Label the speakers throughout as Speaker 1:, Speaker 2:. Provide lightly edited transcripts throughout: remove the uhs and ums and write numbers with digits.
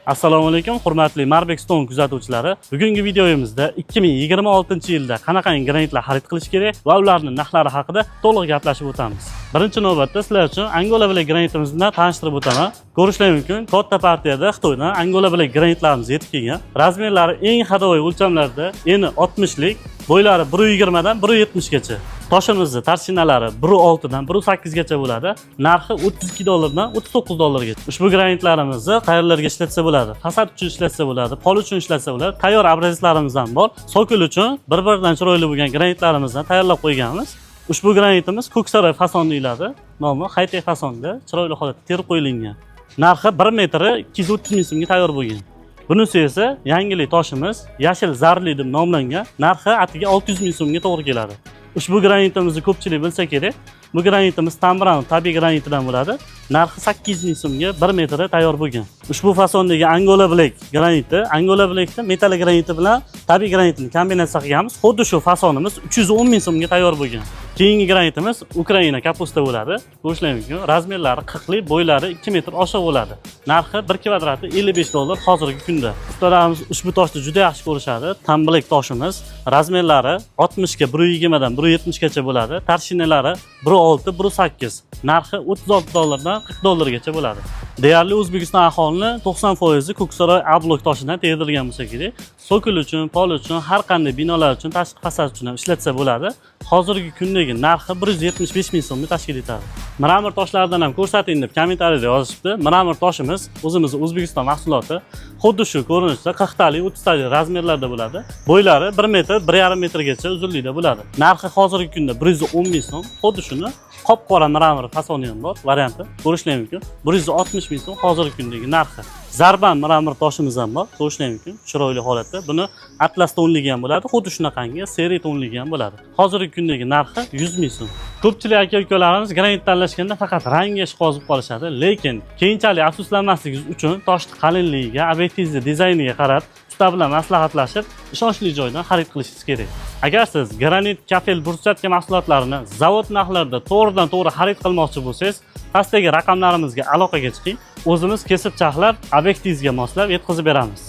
Speaker 1: Assalomu alaykum, hurmatli Marbek Stone kuzatuvchilari. Bugungi videomizda 2026-yilda qanaqangi granitlar xarid qilish kerak va ularning narxlari haqida to'liq gaplashib o'tamiz. Birinchi navbatda sizlar uchun Angola Black granitimizni bilan tanishtirib o'taman. Ko'rishingiz mumkin, katta partiyada Xitoydan Angola Black granitlarimiz yetib kelgan. Razmerlari eng hadovoy o'lchamlarda, eni 60 lik, bo'ylari 1.20 dan 1.70 gacha. Toshimizni tarsinalari 1.6 dan 1.8 gacha bo'ladi. Narxi $32 dan $39 gacha. Ushbu granitlarimizni qayerlarga ishlatsa bo'ladi? Fasad uchun ishlatsa bo'ladi, pol uchun ishlatsa bo'ladi. Tayyor obrazlarimiz ham bor. Sokil uchun bir-biridan chiroyli bo'lgan granitlarimizni tayyorlab qo'yganmiz. Ushbu granitimiz Ko'ksaroy fasonda deyiladi. Nomi high-tech fasonda chiroyli holatda terib qo'yilgan. Narxi 1 metri 230 ming so'mga tayyor bo'lgan. Bunisi esa yangilik toshimiz, yashil zarli deb nomlangan. Narxi atiga 600 ming so'mga to'g'ri keladi. Ushbu granitimizni ko'pchilik bilsa kerak. Bu granitimiz Tambran tabiiy granitidan bo'ladi. Narxi 800 ming so'mga 1 metri tayyor bo'lgan. Ushbu fasondagi Angola Black graniti, Angola Blackni metal graniti bilan tabiiy granitni kombinatsiya qilganmiz. Xuddi shu fasonimiz 310 ming so'mga tayyor bo'lgan. Keyingi granitimiz Ukraina kapusta bo'ladi. Ko'rishingiz mumkin, razmerlari 40 lik, bo'ylari 2 metr oshiq bo'ladi. Narxi 1 kvadrati $55 hozirgi kunda. Ustalarimiz ushbu toshni juda yaxshi ko'rishadi. Tambilek toshimiz, razmerlari 60 ga 1.20 dan 1.70 gacha bo'ladi. Tarshinalari 1.6, 1.8. Narxi $36 dan $40 gacha bo'ladi. Deyarli O'zbekiston aholini 90% Ko'ksaroy A-blok toshidan terdirilgan bo'lsa kerak. Sokil uchun, pol uchun, har qanday binolar uchun, tashqi fasad uchun ham ishlatsa bo'ladi. Hozirgi kundagi narxi 175 ming so'mni tashkil etadi. Mramor toshlaridan ham ko'rsating deb kommentariyada yozishibdi. Mramor toshimiz o'zimiz O'zbekiston mahsuloti. Xuddi shu ko'rinishda 40 talik, 30 talik razmerlarda bo'ladi. Bo'ylari 1 metr, 1.5 metrgacha uzunlikda bo'ladi. Narxi hozirgi kunda 110 ming so'm. Xuddi shuni qop-qora mramor fasoni ham bor, varianti. Ko'rishingiz mumkin. 160 ming so'm hozirgi kundagi narxi. Zarban mramor toshimiz ham bor, ko'rishingiz mumkin, chiroyli holatda. Buni atlas tonligi ham bo'ladi, xuddi shunaqangi seri tonligi ham bo'ladi. Hozirgi kundagi narxi 100 ming so'm. Ko'pchilik aka-ukalarimiz granit tanlashganda faqat rangiga qozib qolishadi, lekin keyinchalik afsuslanmasligingiz uchun toshning qalinligiga, obyektiv dizayniga qarab, usta bilan maslahatlashib, ishonchli joydan xarid qilishingiz kerak. Agar siz granit, kafel, bruschatka mahsulotlarini zavod narxlarida to'g'ridan-to'g'ri xarid qilmoqchi bo'lsangiz, pastdagi raqamlarimizga aloqaga chiqing. O'zimiz kesib chaqlab, obyektivga moslab yetkazib beramiz.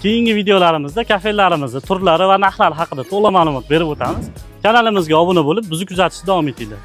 Speaker 1: Keyingi videolarimizda kafellarimizni turlari va narxlari haqida to'liq ma'lumot berib o'tamiz. Kanalimizga obuna bo'lib, bizni kuzatishda davom etinglar.